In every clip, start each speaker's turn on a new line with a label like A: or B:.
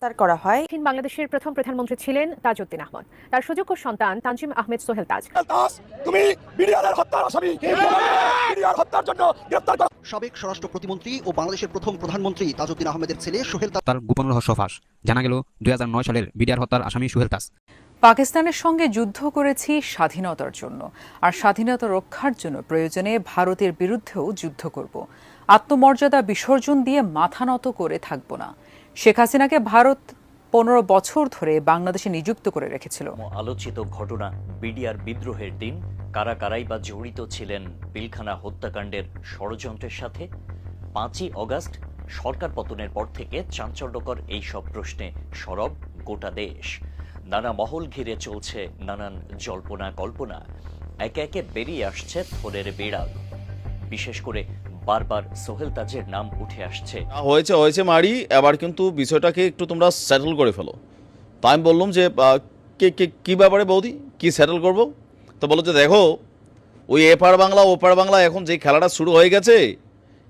A: গ্রেফতার করা হয়।
B: বাংলাদেশের প্রথম প্রধানমন্ত্রী ছিলেন তাজউদ্দিন আহমদ। তার সুযোগ্য সন্তান তানজিম আহমেদ সোহেল তাজ।
C: তুমি বিডিআরের হত্যার আসামি, বিডিআর হত্যার জন্য গ্রেফতার করা।
D: সাবেক স্বরাষ্ট্র প্রতিমন্ত্রী ও বাংলাদেশের প্রথম প্রধানমন্ত্রী তাজউদ্দিন আহমেদের ছেলে সোহেল তাজ।
E: তার গোপন রহস্য ফাঁস। জানা গেল 2009 সালের বিডিআর হত্যার আসামি সোহেল তাজ।
F: পাকিস্তানের সঙ্গে যুদ্ধ করেছি স্বাধীনতার জন্য, আর স্বাধীনতা রক্ষার জন্য প্রয়োজনে ভারতের বিরুদ্ধেও যুদ্ধ করব। আত্মমর্যাদা বিসর্জন দিয়ে মাথা নত করে থাকব না। শেখ হাসিনাকে ভারত 15 বছর ধরে বাংলাদেশে নিযুক্ত করে রেখেছিল।
G: আলোচিত ঘটনা বিডিআর বিদ্রোহের দিন কারা কারাই বা জড়িত ছিলেন পিলখানা হত্যাকাণ্ডের ষড়যন্ত্রের সাথে। 5ই অগাস্ট সরকার পতনের পর থেকে চাঞ্চল্যকর এই সব প্রশ্নে সরব গোটা দেশ। নানা মহল ঘিরে চলছে নানান জল্পনা কল্পনা। একে একে বেরিয়ে আসছে থোরের বিড়াল। বিশেষ করে বারবার সোহেল তাজের নাম উঠে আসছে।
H: হয়েছে মারি, এবার কিন্তু বিষয়টাকে একটু তোমরা সেটেল করে ফেলো। তাই আমি বললাম যে কি ব্যাপারে বৌদি, কি সেটেল করব? তো বলো যে দেখো, ওই এপার বাংলা ওপার বাংলা এখন যে খেলাটা শুরু হয়ে গেছে,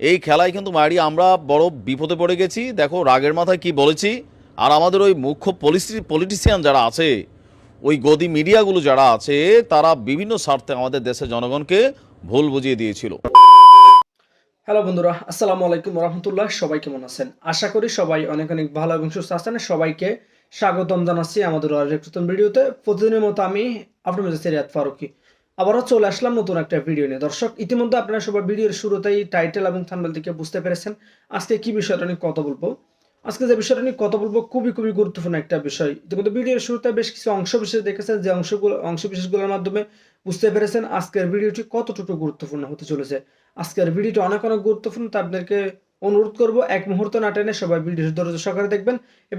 H: এই খেলায় কিন্তু মারি আমরা বড় বিপদে পড়ে গেছি। দেখো রাগের মাথায় কি বলেছি। আর আমাদের ওই মুখ্য পলিটিশিয়ান যারা আছে, ওই গদি মিডিয়াগুলো যারা আছে, তারা বিভিন্ন স্বার্থে আমাদের দেশের জনগণকে ভুল বুঝিয়ে দিয়েছিল।
I: হ্যালো বন্ধুরা, আসসালামু আলাইকুম রহমতুল্লাহ। সবাই কেমন আছেন? আশা করি সবাই অনেক অনেক ভালো এবং সুস্থ আছেন। সবাইকে স্বাগতম জানাচ্ছি আমাদের আরেক নতুন ভিডিওতে। প্রতিদিনের মতো আমি আপনার মধ্যে সিরাত ফারুকি আবারও চলে আসলাম নতুন একটা ভিডিও নিয়ে। দর্শক, ইতিমধ্যে আপনারা সবাই ভিডিওর শুরুতেই টাইটেল এবং থাম্বনেল থেকে বুঝতে পেরেছেন আজকে কি বিষয়টা নিয়ে কথা বলবো। আজকে যে বিষয়টা নিয়ে কথা বলবো খুবই গুরুত্বপূর্ণ একটা বিষয়। ইতিমধ্যে ভিডিওর শুরুতে বেশ কিছু অংশ বিশেষ দেখেছেন, যে অংশ বিশেষগুলোর মাধ্যমে বুঝতে পেরেছেন আজকের ভিডিওটি কতটুকু গুরুত্বপূর্ণ হতে চলেছে। আজকের ভিডিওটি অনেক গুরুত্বপূর্ণ। তা আপনাদেরকে অনুরোধ করব এক মুহূর্ত না টেনে সবাই ভিডিওটি ধৈর্য সহকারে দেখবেন। এই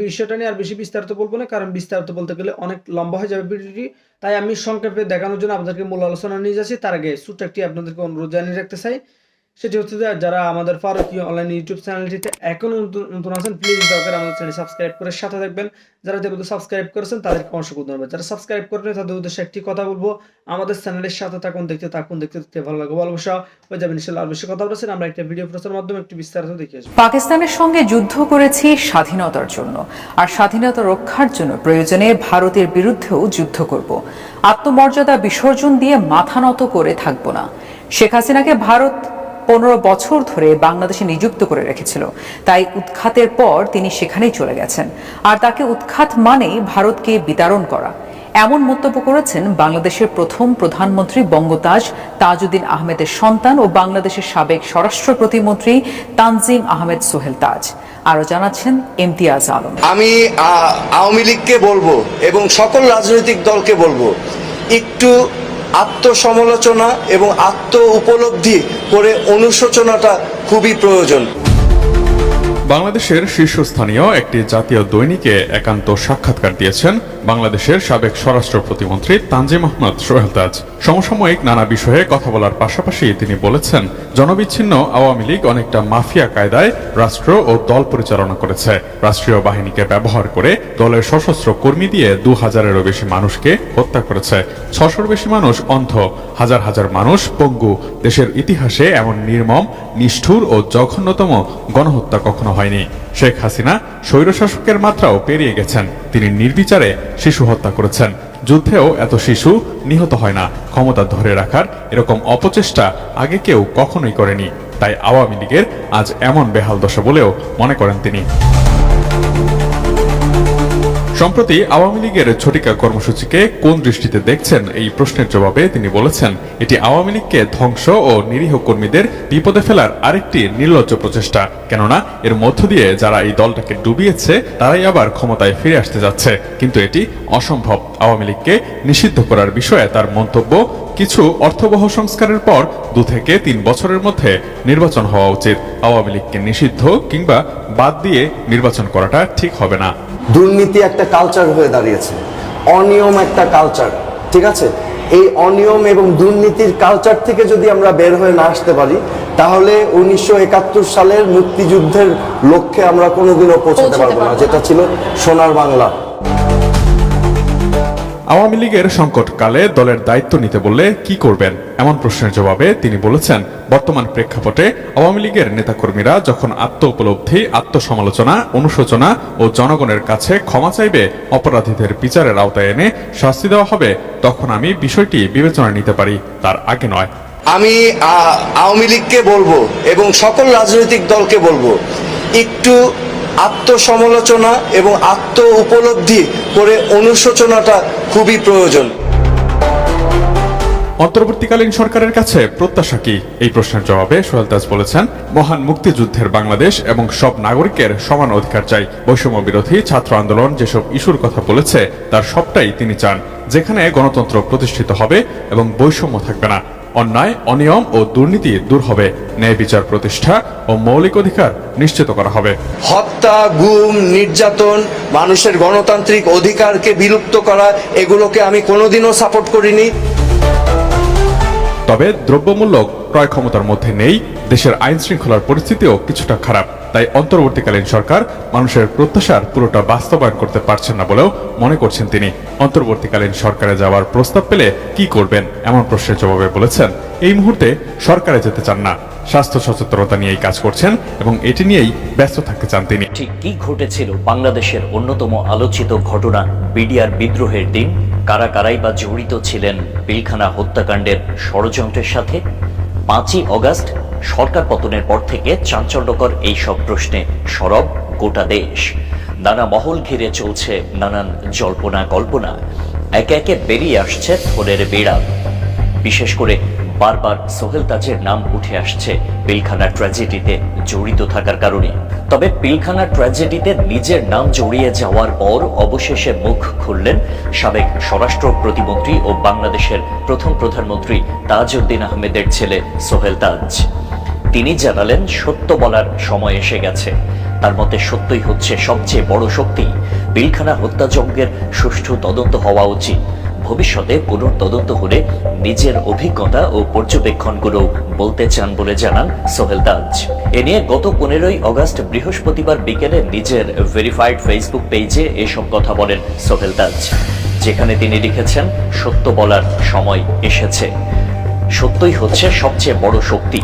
I: বিষয়টা নিয়ে আর বেশি বিস্তারিত বলবো না, কারণ বিস্তারিত বলতে গেলে অনেক লম্বা হয়ে যাবে ভিডিওটি। তাই আমি সংক্ষেপে দেখানোর জন্য আপনাদেরকে মূল আলোচনা নিয়ে যাচ্ছি। তার আগে ছোট্ট একটি আপনাদেরকে অনুরোধ জানিয়ে রাখতে চাই, সেটি হচ্ছে যে যারা আমাদের ফারুকি অনলাইন ইউটিউব চ্যানেলটিতে এখনো নতুন আছেন, প্লিজ দয়া করে আমাদের চ্যানেল সাবস্ক্রাইব করে সাথে থাকবেন। যারা যেহেতু সাবস্ক্রাইব করেছেন তাদেরকে অসংখ্য ধন্যবাদ। যারা সাবস্ক্রাইব করবেন তাদের উদ্দেশ্যে একটি কথা বলবো, আমাদের চ্যানেলের সাথে দেখতে ভালো লাগে, ভালোবাসা হয়ে যাবে ইনশাআল্লাহ। আর বেশি কথা বলেছেন, আমরা একটা ভিডিও প্রচারের মাধ্যমে একটু বিস্তারিত দেখিয়ে আসবো।
F: পাকিস্তানের সঙ্গে যুদ্ধ করেছি স্বাধীনতার জন্য, আর স্বাধীনতা রক্ষার জন্য প্রয়োজনে ভারতের বিরুদ্ধেও যুদ্ধ করব। আত্মমর্যাদা বিসর্জন দিয়ে মাথা নত করে থাকব না। শেখ হাসিনাকে ভারত 15 বছর ধরে বাংলাদেশে নিযুক্ত করে রেখেছিল। তাই উৎখাতের পর তিনি সেখানেই চলে গেছেন, আর তাকে উৎখাত মানেই ভারতকে বিতাড়ন করা, এমন মন্তব্য করেছেন বাংলাদেশের প্রথম প্রধানমন্ত্রী বঙ্গতাজ তাজউদ্দিন আহমেদের সন্তান ও বাংলাদেশের সাবেক স্বরাষ্ট্র প্রতিমন্ত্রী তানজিম আহমেদ সোহেল তাজ। আরো জানাচ্ছেন ইমতিয়াজ আলম।
J: আমি আওয়ামী লীগকে বলবো এবং সকল রাজনৈতিক দলকে বলবো, একটু আত্মসমালোচনা এবং আত্ম উপলব্ধি করে অনুশোচনাটা খুবই প্রয়োজন।
K: বাংলাদেশের শীর্ষস্থানীয় একটি জাতীয় দৈনিকে একান্ত সাক্ষাৎকার দিয়েছেন বাংলাদেশের সাবেক স্বরাষ্ট্র প্রতিমন্ত্রী তানজিম আহমেদ সোহেল তাজ। সমসাময়িক নানা বিষয়ে কথা বলার পাশাপাশি তিনি বলেছেন, জনবিচ্ছিন্ন আওয়ামী লীগ অনেকটা মাফিয়া কায়দায় রাষ্ট্র ও দল পরিচালনা করেছে। রাষ্ট্রীয় বাহিনীকে ব্যবহার করে দলের সশস্ত্র কর্মী দিয়ে 2000-এরও বেশি মানুষকে হত্যা করেছে। 600-র বেশি মানুষ অন্ধ, হাজার হাজার মানুষ পঙ্গু। দেশের ইতিহাসে এমন নির্মম, নিষ্ঠুর ও জঘন্যতম গণহত্যা কখনো হয়নি। শেখ হাসিনা স্বৈরশাসকের মাত্রাও পেরিয়ে গেছেন। তিনি নির্বিচারে শিশু হত্যা করেছেন। যুদ্ধেও এত শিশু নিহত হয় না। ক্ষমতা ধরে রাখার এরকম অপচেষ্টা আগে কেউ কখনোই করেনি। তাই আওয়ামী লীগের আজ এমন বেহাল দশা বলেও মনে করেন তিনি। সম্প্রতি আওয়ামী লীগের ঝটিকা কর্মসূচিকে কোন দৃষ্টিতে দেখছেন, এই প্রশ্নের জবাবে তিনি বলেছেন, এটি আওয়ামী লীগকে ধ্বংস ও নিরীহ কর্মীদের বিপদে ফেলার আরেকটি নির্লজ্জ প্রচেষ্টা। কেননা এর মধ্য দিয়ে যারা এই দলটাকে ডুবিয়েছে তারাই আবার ক্ষমতায় ফিরে আসতে যাচ্ছে। কিন্তু এটি অসম্ভব। আওয়ামী লীগকে নিষিদ্ধ করার বিষয়ে তার মন্তব্য, কিছু অর্থবহ সংস্কারের পর 2 থেকে 3 বছরের মধ্যে নির্বাচন হওয়া উচিত। আওয়ামী লীগকে নিষিদ্ধ কিংবা বাদ দিয়ে নির্বাচন করাটা ঠিক হবে না।
J: দুর্নীতি একটা কালচার হয়ে দাঁড়িয়েছে, অনিয়ম একটা কালচার, ঠিক আছে? এই অনিয়ম এবং দুর্নীতির কালচার থেকে যদি আমরা বের হয়ে না আসতে পারি, তাহলে 1971 সালের মুক্তিযুদ্ধের লক্ষ্যে আমরা কোনোদিনও পৌঁছাতে পারবো না, যেটা ছিল সোনার বাংলা।
K: আওয়ামী লীগের সংকটকালে দলের দায়িত্ব নিতে বললে কি করবেন এমন প্রশ্নের জবাবে তিনি বলেছেন, বর্তমান প্রেক্ষাপটে আওয়ামী লীগের নেতাকর্মীরা যখন আত্ম উপলব্ধি, আত্মসমালোচনা, অনুশোচনা ও জনগণের কাছে ক্ষমা চাইবে, অপরাধীদের বিচারের আওতায় এনে শাস্তি দেওয়া হবে, তখন আমি বিষয়টি বিবেচনায় নিতে পারি, তার আগে নয়।
J: আমি আওয়ামী লীগকে বলবো এবং সকল রাজনৈতিক দলকে বলবো, একটু আত্মসমালোচনা এবং আত্ম উপলব্ধি করে অনুশোচনাটা খুবই প্রয়োজন।
K: অন্তর্বর্তীকালীন সরকারের কাছে প্রত্যাশা কি, এই প্রশ্নের জবাবে সোহেল তাজ বলেছেন, মহান মুক্তিযুদ্ধের বাংলাদেশ এবং সব নাগরিকের সমান অধিকার চাই। বৈষম্য বিরোধী ছাত্র আন্দোলন যেসব ইস্যুর কথা বলেছে তার সবটাই তিনি চান, যেখানে গণতন্ত্র প্রতিষ্ঠিত হবে এবং বৈষম্য থাকবে না, অন্যায়, অনিয়ম ও দুর্নীতি দূর হবে, ন্যায় বিচার প্রতিষ্ঠা ও মৌলিক অধিকার নিশ্চিত করা হবে।
J: হত্যা, গুম, নির্যাতন, মানুষের গণতান্ত্রিক অধিকারকে বিলুপ্ত করা, এগুলোকে আমি কোনোদিনও সাপোর্ট করিনি।
K: তবে দ্রব্যমূল্য ক্রয় ক্ষমতার মধ্যে নেই, দেশের আইন শৃঙ্খলার পরিস্থিতিও কিছুটা খারাপ, তাই অন্তর্বর্তীকালীন সরকার মানুষের প্রত্যাশার পুরোটা বাস্তবায়ন করতে পারছেন না বলেও মনে করছেন তিনি। অন্তর্বর্তীকালীন সরকারে যাওয়ার প্রস্তাব পেলে কি করবেন এমন প্রশ্নের জবাবে বলেছেন, এই মুহূর্তে সরকারে যেতে চান না, স্বাস্থ্য সচেতনতা নিয়েই কাজ করছেন এবং এটি নিয়েই ব্যস্ত থাকতে চান তিনি।
G: ঠিক কি ঘটেছিল বাংলাদেশের অন্যতম আলোচিত ঘটনা বিডিআর বিদ্রোহের দিন? কারা কারাই বা জড়িত ছিলেন পিলখানা হত্যাকাণ্ডের ষড়যন্ত্রের সাথে? 5ই অগাস্ট সরকার পতনের পর থেকে চাঞ্চল্যকর এই সব প্রশ্নে সরব গোটা দেশ। নানা মহল ঘিরে চলছে নানান জল্পনা কল্পনা, একে একে বেরিয়ে আসছে থোড়ের বিড়াল। বিশেষ করে বারবার সোহেল তাজের নাম উঠে আসছে পিলখানা ট্র্যাজেডিতে জড়িত থাকার কারণে। তবে পিলখানা ট্র্যাজেডিতে নিজের নাম জড়িয়ে যাওয়ার পর অবশেষে মুখ খুললেন সাবেক স্বরাষ্ট্র প্রতিমন্ত্রী ও বাংলাদেশের প্রথম প্রধানমন্ত্রী তাজউদ্দিন আহমেদের ছেলে সোহেল তাজ। তিনি জানালেন, সত্য বলার সময় এসে গেছে। তার মতে সত্যই হচ্ছে সবচেয়ে বড় শক্তি। পিলখানা হত্যাযজ্ঞের সুষ্ঠু তদন্ত হওয়া উচিত। ভবিষ্যতে পুনর্তদন্ত হলে নিজের অভিজ্ঞতা ও পর্যবেক্ষণগুলো বলতে চান বলে জানান সোহেল তাজ। এ নিয়ে গত 15ই অগাস্ট বৃহস্পতিবার বিকেলে নিজের ভেরিফাইড ফেসবুক পেজে এসব কথা বলেন সোহেল তাজ, যেখানে তিনি লিখেছেন, সত্য বলার সময় এসেছে। সত্যই হচ্ছে সবচেয়ে বড় শক্তি।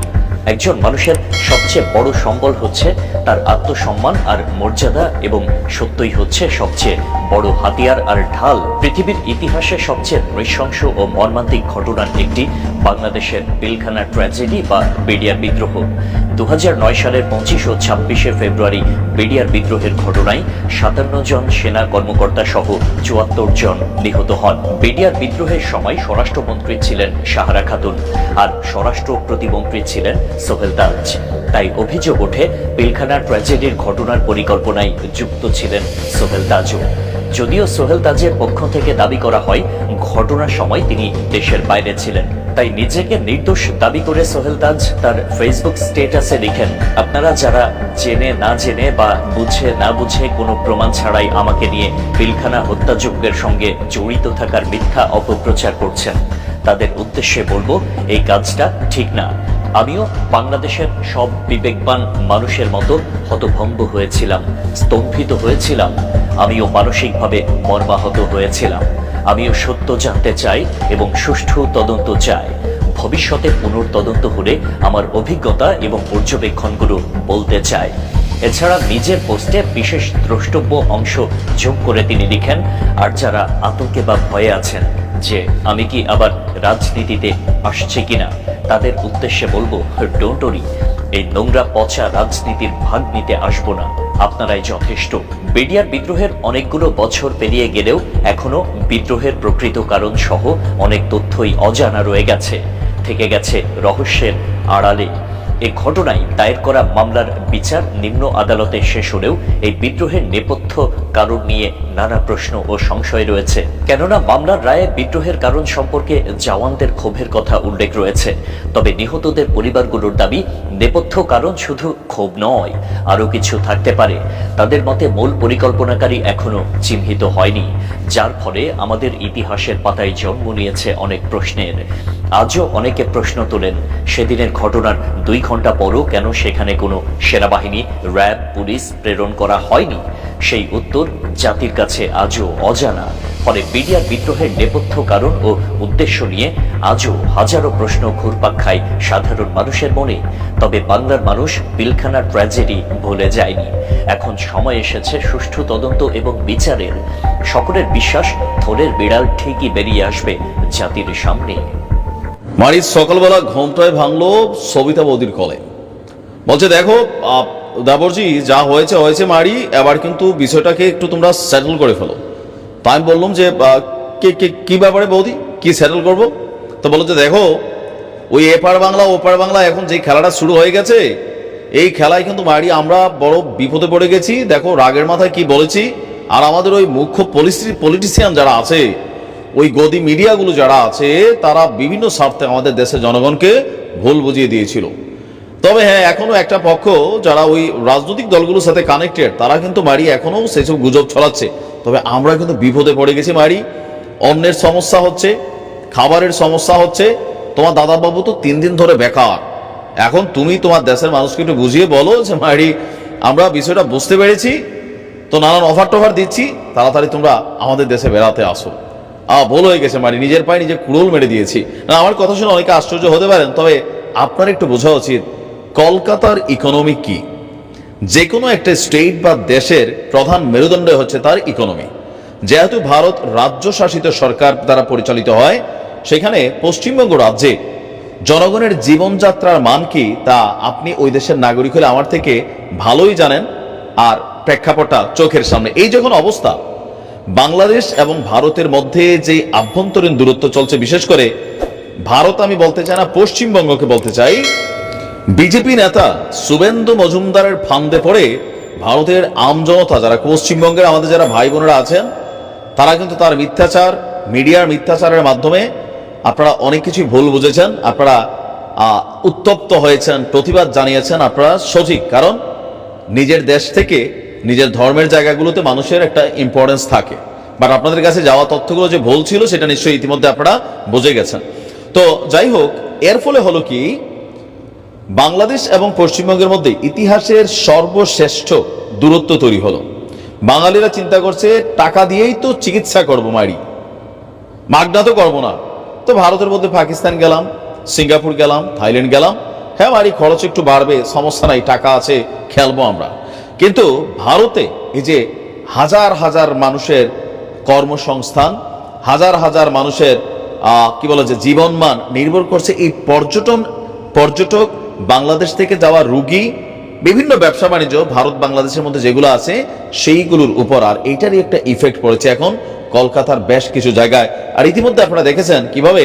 G: একজন মানুষের সবচেয়ে বড় সম্বল হচ্ছে তার আত্মসম্মান আর মর্যাদা, এবং সত্যই হচ্ছে সবচেয়ে বড় হাতিয়ার আর ঢাল। পৃথিবীর ইতিহাসে সবচেয়ে নৃশংস ও মর্মান্তিক ঘটনার একটি বাংলাদেশের পিলখানা ট্র্যাজেডি বা বিডিআর বিদ্রোহ। 2009 সালের 25 ও 26শে ফেব্রুয়ারি বিডিআর বিদ্রোহের ঘটনায় 57 জন সেনা কর্মকর্তা সহ 74 জন নিহত হন। বিডিআর বিদ্রোহের সময় স্বরাষ্ট্রমন্ত্রী ছিলেন সাহারা খাতুন আর স্বরাষ্ট্র প্রতিমন্ত্রী ছিলেন সোহেল তাজ। তাই অভিযোগ ওঠে পিলখানা ট্র্যাজেডির ঘটনার পরিকল্পনায় যুক্ত ছিলেন সোহেল তাজও। যদিও সোহেল তাজের পক্ষ থেকে দাবি করা হয় ঘটনার সময় তিনি দেশের বাইরে ছিলেন। তাই নিজেকে নির্দোষ দাবি করে সোহেল তাজ তার ফেসবুক স্ট্যাটাসে লিখেন, আপনারা যারা জেনে না জেনে বা বুঝে না বুঝে কোনো প্রমাণ ছাড়াই আমাকে নিয়ে পিলখানা হত্যাযজ্ঞের সঙ্গে জড়িত থাকার মিথ্যা অপপ্রচার করছেন, তাদের উদ্দেশ্যে বলবো এই কাজটা ঠিক না। আমিও বাংলাদেশের সব বিবেকবান মানুষের মতো হতভম্ব হয়েছিলাম, স্তম্ভিত হয়েছিলাম। আমিও মানসিকভাবে মর্মাহত হয়েছিলাম। আমিও সত্য জানতে চাই এবং সুষ্ঠু তদন্ত চাই। ভবিষ্যতে পুনর্তদন্ত হলে আমার অভিজ্ঞতা এবং পর্যবেক্ষণগুলো বলতে চাই। এছাড়া নিজের পোস্টে বিশেষ দ্রষ্টব্য অংশ যোগ করে তিনি লিখেন, আর যারা আতঙ্কে বা ভয়ে আছেন যে আমি কি আবার রাজনীতিতে আসছে কিনা, তাদের উদ্দেশ্যে বলবো, ডোন্ট ওরি, এই নোংরা পচা রাজনীতির ভাগ নিতে আসবো না, আপনারাই যথেষ্ট। বিডিআর বিদ্রোহের অনেকগুলো বছর পেরিয়ে গেলেও এখনো বিদ্রোহের প্রকৃত কারণ সহ অনেক তথ্যই অজানা রয়ে গেছে, থেকে গেছে রহস্যের আড়ালে। এই ঘটনায় দায়ের করা মামলার বিচার নিম্ন আদালতে শেষ হলেও এই বিদ্রোহের নেপথ্য কারণ নিয়ে নানা প্রশ্ন ও সংশয় রয়েছে। কেননা মামলার রায়ে বিদ্রোহের কারণ সম্পর্কে জওয়ানদের ক্ষোভের কথা উল্লেখ রয়েছে। তবে নিহতদের পরিবারগুলোর দাবি নেপথ্য কারণ শুধু ক্ষোভ নয়, আরও কিছু থাকতে পারে। তাদের মতে মূল পরিকল্পনাকারী এখনো চিহ্নিত হয়নি, যার ফলে আমাদের ইতিহাসের পাতায় জন্ম নিয়েছে অনেক প্রশ্নের। আজও অনেকে প্রশ্ন তোলেন, সেদিনের ঘটনার 2 ঘন্টা পরও কেন সেখানে কোনো সেনাবাহিনী, র্যাব, পুলিশ প্রেরণ করা হয়নি? সেই উত্তর জাতির কাছে আজও অজানা। ফলে বিডিআর বিদ্রোহের নেপথ্য কারণ ও উদ্দেশ্য নিয়ে আজও হাজারো প্রশ্ন ঘুরপাক খায় সাধারণ মানুষের মনে। তবে বাংলার মানুষ পিলখানার ট্র্যাজেডি ভুলে যায়নি। এখন সময় এসেছে সুষ্ঠু তদন্ত এবং বিচারের। সকলের বিশ্বাস থলের বিড়াল ঠিকই বেরিয়ে আসবে জাতির সামনে।
H: মারির সকালবেলা ঘুমটায় ভাঙলো সবিতা বৌদির কলে, বলছে দেখো দেবরজি যা হয়েছে হয়েছে মারি, এবার কিন্তু বিষয়টাকে একটু তোমরা সেটেল করে ফেলো। তা আমি বললাম যে কি ব্যাপারে বৌদি, কি সেটেল করব? তো বললো যে দেখো ওই এপার বাংলা ওপার বাংলা এখন যে খেলাটা শুরু হয়ে গেছে, এই খেলায় কিন্তু মারি আমরা বড় বিপদে পড়ে গেছি। দেখো রাগের মাথায় কি বলেছি, আর আমাদের ওই মুখ্য পলিটিশিয়ান যারা আছে, ওই গদি মিডিয়াগুলো যারা আছে, তারা বিভিন্ন স্বার্থে আমাদের দেশের জনগণকে ভুল বুঝিয়ে দিয়েছিল। তবে হ্যাঁ, এখনো একটা পক্ষ যারা ওই রাজনৈতিক দলগুলোর সাথে কানেক্টেড, তারা কিন্তু মারি এখনো সেসব গুজব ছড়াচ্ছে। তবে আমরা কিন্তু বিপদে পড়ে গেছি মারি। অন্যের সমস্যা হচ্ছে, খাবারের সমস্যা হচ্ছে। তোমার দাদাবাবু তো 3 দিন ধরে বেকার। এখন তুমি তোমার দেশের মানুষকে একটু বুঝিয়ে বলো যে মারি আমরা বিষয়টা বুঝতে পেরেছি, তো নানান অফার টফার দিচ্ছি, তাড়াতাড়ি তোমরা আমাদের দেশে বেড়াতে আসো। ভুল হয়ে গেছে মারি, নিজের পায়ে নিজে কুড়োল মেরে দিয়েছি। না, আমার কথা শুনে অনেকে আশ্চর্য হতে পারেন, তবে আপনার একটু বোঝা উচিত কলকাতার ইকোনমি কি। যে কোনো একটা স্টেট বা দেশের প্রধান মেরুদণ্ড হচ্ছে তার ইকোনমি। যেহেতু ভারত রাজ্য শাসিত সরকার দ্বারা পরিচালিত হয়, সেখানে পশ্চিমবঙ্গ রাজ্যে জনগণের জীবনযাত্রার মান কি তা আপনি ওই দেশের নাগরিক হলে আমার থেকে ভালোই জানেন। আর প্রেক্ষাপটটা চোখের সামনে। এই যখন অবস্থা, বাংলাদেশ এবং ভারতের মধ্যে যে আভ্যন্তরীণ দূরত্ব চলছে, বিশেষ করে ভারত আমি বলতে চাই না, পশ্চিমবঙ্গকে বলতে চাই, বিজেপি নেতা শুভেন্দু মজুমদারের ফান্দে পড়ে ভারতের আমজনতা যারা পশ্চিমবঙ্গের আমাদের যারা ভাই বোনেরা আছেন, তারা কিন্তু তার মিথ্যাচার, মিডিয়ার মিথ্যাচারের মাধ্যমে আপনারা অনেক কিছুই ভুল বুঝেছেন। আপনারা উত্তপ্ত হয়েছেন, প্রতিবাদ জানিয়েছেন। আপনারা সঠিক, কারণ নিজের দেশ থেকে নিজের ধর্মের জায়গাগুলোতে মানুষের একটা ইম্পর্টেন্স থাকে। বাট আপনাদের কাছে যাওয়া তথ্যগুলো যে ভুল ছিল, সেটা নিশ্চয়ই ইতিমধ্যে আপনারা বুঝে গেছেন। তো যাই হোক, এর ফলে হলো কি, বাংলাদেশ এবং পশ্চিমবঙ্গের মধ্যে ইতিহাসের সর্বশ্রেষ্ঠ দূরত্ব তৈরি হলো। বাঙালিরা চিন্তা করছে টাকা দিয়েই তো চিকিৎসা করবো মারি, মাগনা তো করবো না। তো ভারতের মধ্যে পাকিস্তান গেলাম, সিঙ্গাপুর গেলাম, থাইল্যান্ড গেলাম, হ্যাঁ মারি খরচ একটু বাড়বে, সমস্যা নাই, টাকা আছে, খেলবো আমরা। কিন্তু ভারতে এই যে হাজার হাজার মানুষের কর্মসংস্থান, হাজার হাজার মানুষের কি বলে যে জীবনমান নির্ভর করছে এই পর্যটক বাংলাদেশ থেকে যাওয়া রুগী, বিভিন্ন ব্যবসা বাণিজ্য ভারত বাংলাদেশের মধ্যে যেগুলো আছে সেইগুলোর উপর। আর এইটারই একটা ইফেক্ট পড়েছে এখন কলকাতার বেশ কিছু জায়গায়। আর ইতিমধ্যে আপনারা দেখেছেন কিভাবে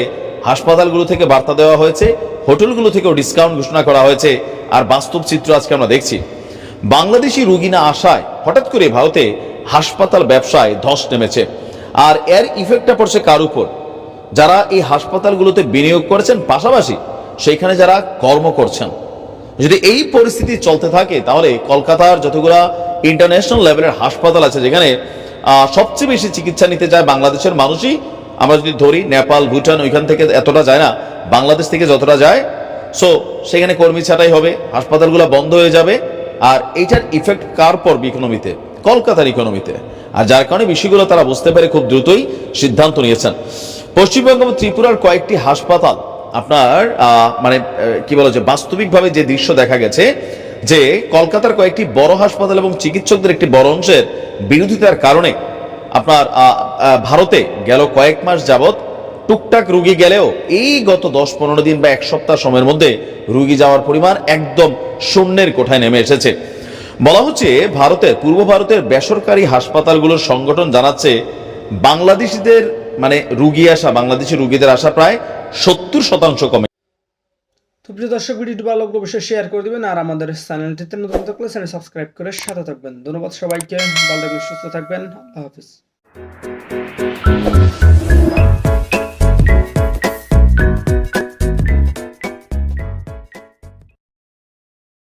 H: হাসপাতালগুলো থেকে বার্তা দেওয়া হয়েছে, হোটেলগুলো থেকেও ডিসকাউন্ট ঘোষণা করা হয়েছে। আর বাস্তব চিত্র আজকে আমরা দেখছি, বাংলাদেশি রুগী না আসায় হঠাৎ করে ভারতে হাসপাতাল ব্যবসায় ধস নেমেছে। আর এর ইফেক্টটা পড়ছে কার উপর? যারা এই হাসপাতালগুলোতে বিনিয়োগ করেছেন, পাশাপাশি সেইখানে যারা কর্ম করছেন। যদি এই পরিস্থিতি চলতে থাকে, তাহলে কলকাতার যতগুলা ইন্টারন্যাশনাল লেভেলের হাসপাতাল আছে, যেখানে সবচেয়ে বেশি চিকিৎসা নিতে যায় বাংলাদেশের মানুষই, আমরা যদি ধরি নেপাল, ভুটান, ওইখান থেকে এতটা যায় না, বাংলাদেশ থেকে যতটা যায়, সো সেখানে কর্মী ছাঁটাই হবে, হাসপাতালগুলো বন্ধ হয়ে যাবে। আর এইটার ইফেক্ট কার পড়বে? ইকোনমিতে, কলকাতার ইকোনমিতে। আর যার কারণে বিষয়গুলো তারা বুঝতে পেরে খুব দ্রুতই সিদ্ধান্ত নিয়েছেন। পশ্চিমবঙ্গ এবং ত্রিপুরার কয়েকটি হাসপাতাল আপনার মানে কি বলা যায়, বাস্তবিকভাবে যে দৃশ্য দেখা গেছে, যে কলকাতার কয়েকটি বড় হাসপাতাল এবং চিকিৎসকদের একটি বড় অংশের বিরোধিতার কারণে আপনার ভারতে গেল কয়েক মাস যাবত টুকটাক রুগী গেলেও এই গত 10-15 দিন বা এক সপ্তাহ সময়ের মধ্যে রুগী যাওয়ার পরিমাণ একদম শূন্যের কোঠায় নেমে এসেছে। বলা হচ্ছে পূর্ব ভারতের বেসরকারি হাসপাতালগুলোর সংগঠন জানাচ্ছে বাংলাদেশিদের মানে বাংলাদেশি রুগীদের আসা প্রায় 70% কমে।
I: তো প্রিয় দর্শক, ভিডিওটি ভালো লাগলে অবশ্যই শেয়ার করে দিবেন। আর আমাদের চ্যানেলটিতে নতুন থাকলে চ্যানেল সাবস্ক্রাইব করে সাথে থাকবেন। ধন্যবাদ সবাইকে, ভালো থাকবেন, সুস্থ থাকবেন, আল্লাহ হাফিজ।